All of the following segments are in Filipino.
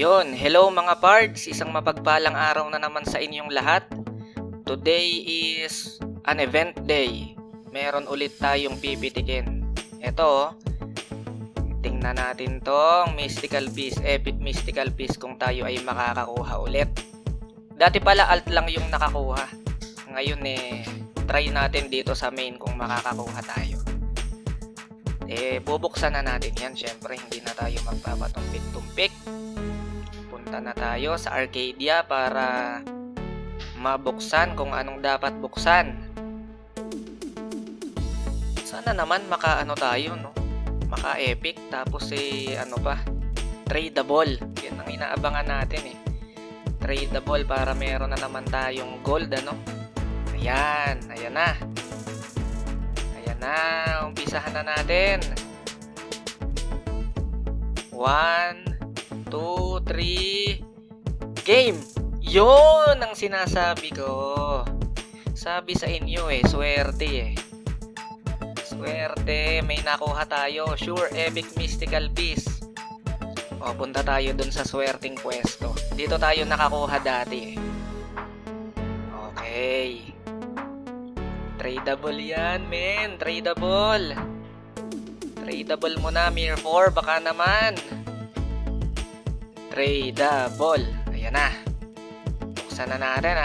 Ayun, hello mga pards, isang mapagpalang araw na naman sa inyong lahat. Today is an event day. Meron ulit tayong pipitikin. Ito, tingnan natin tong mystical piece, epic mystical piece kung tayo ay makakakuha ulit. Dati pala alt lang yung nakakuha. Ngayon try natin dito sa main kung makakakuha tayo. Bubuksan na natin yan. Syempre, hindi na tayo magpapatumpik-tumpik. Punta na tayo sa Arcadia para mabuksan kung anong dapat buksan. Sana naman maka-ano tayo, no? Maka-epic. Tapos tradable. Yan ang inaabangan natin Tradable para meron na naman tayong gold, ano? Ayan na. Umpisahan na natin. 1, 2, 3 game! Yun ang sinasabi ko. Sabi sa inyo swerte Swerte, may nakuha tayo. Sure, epic mystical piece. Punta tayo dun sa swerting pwesto. Dito tayo nakakuha dati Okay. Tradable yan, men. Tradable mo na, Mirror 4. Baka naman. Tradable. Ayan na. Buksan na natin,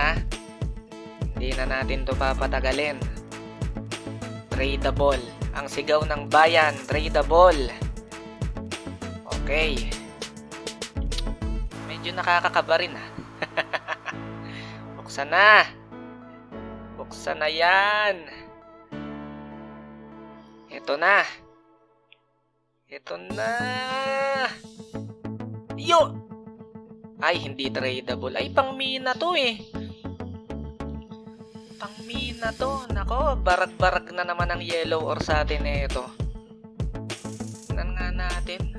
Hindi na natin to papatagalin. Tradable. Ang sigaw ng bayan. Tradable. Okay. Medyo nakakakaba rin, Buksan na. Buksan na yan. Ito na. Yo! Ay, hindi tradable. Ay, pang mina to Pang mina to. Nako, barag-barag na naman ang yellow or sa atin ito. Tingnan nga natin.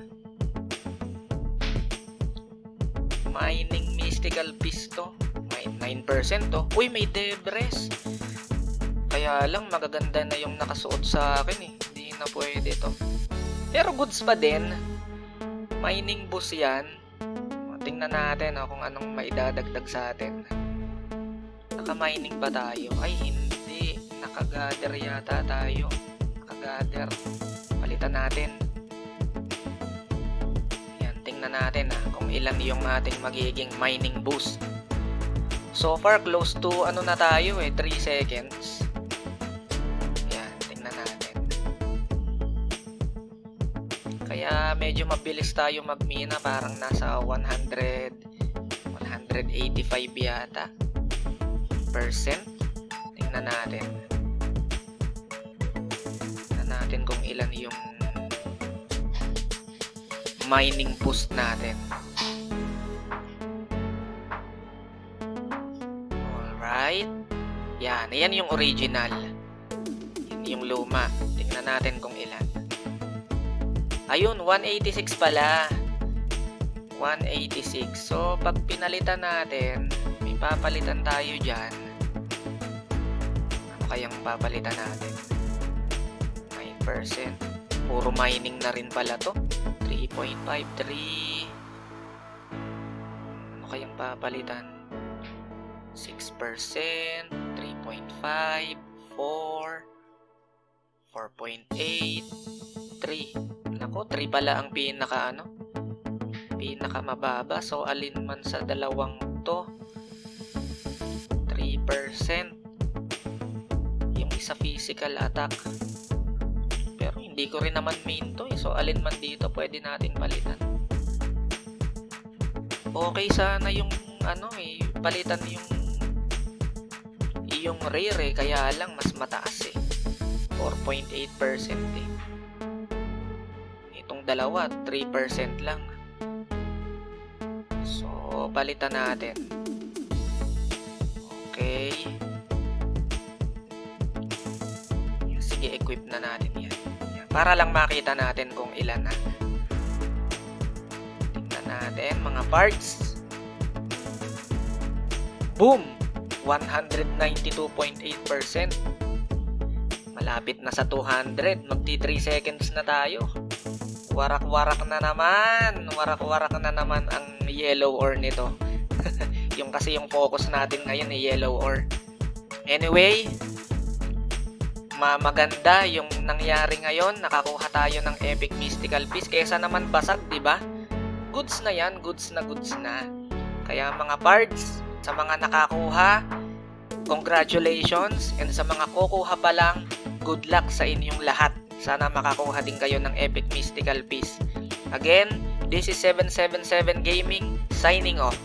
Mining mystical piece to. 9% to. Uy, may Debres. Kaya lang magaganda na yung nakasuot sa akin Hindi na pwede to. Pero goods pa din. Mining boost yan. Tingnan natin kung anong maidadagdag sa atin. Naka-mining ba tayo? Ay, hindi. Naka-gather yata tayo. Naka-gather. Palitan natin. Yan, tingnan natin kung ilan yung ating magiging mining boost. So far, close to na tayo 3 seconds. Yan, tingnan natin. Kaya medyo mabilis tayo magmina. Parang nasa 185 yata percent. Tingnan natin. Tingnan natin kung ilan yung mining boost natin. Alright. Yan yung original. Yan yung luma. Tingnan natin kung ilan. Ayun, 186 pala. 186. So, pag pinalitan natin, may papalitan tayo dyan. Ano kayang papalitan natin? 9%. Puro mining na rin pala to. 3.53. Ano kayang papalitan? 6%, 3.5, 4, 4.8, 3. Nako, 3 pala ang pinaka mababa. So, alin man sa dalawang to, 3%. Yung isa physical attack. Pero hindi ko rin naman main to So, alin man dito, pwede natin palitan. Okay sana yung palitan yung rare kaya lang mas mataas 4.8% Itong dalawa 3% lang. So palitan natin. Okay, sige, equip na natin yan para lang makita natin kung ilan na. Tingnan natin mga parts. Boom! 192.8%. Malapit na sa 200. Magti 3 seconds na tayo. Warak-warak na naman. Warak-warak na naman ang yellow ore nito. Yung kasi yung focus natin ngayon yellow ore. Anyway, maganda yung nangyari ngayon. Nakakuha tayo ng epic mystical piece kaysa naman basag, di ba? Goods na yan, goods na goods na. Kaya mga pards, sa mga nakakuha, congratulations, and sa mga kukuha pa lang, good luck sa inyong lahat. Sana makakuha din kayo ng epic mystical piece. Again, this is 777 Gaming signing off.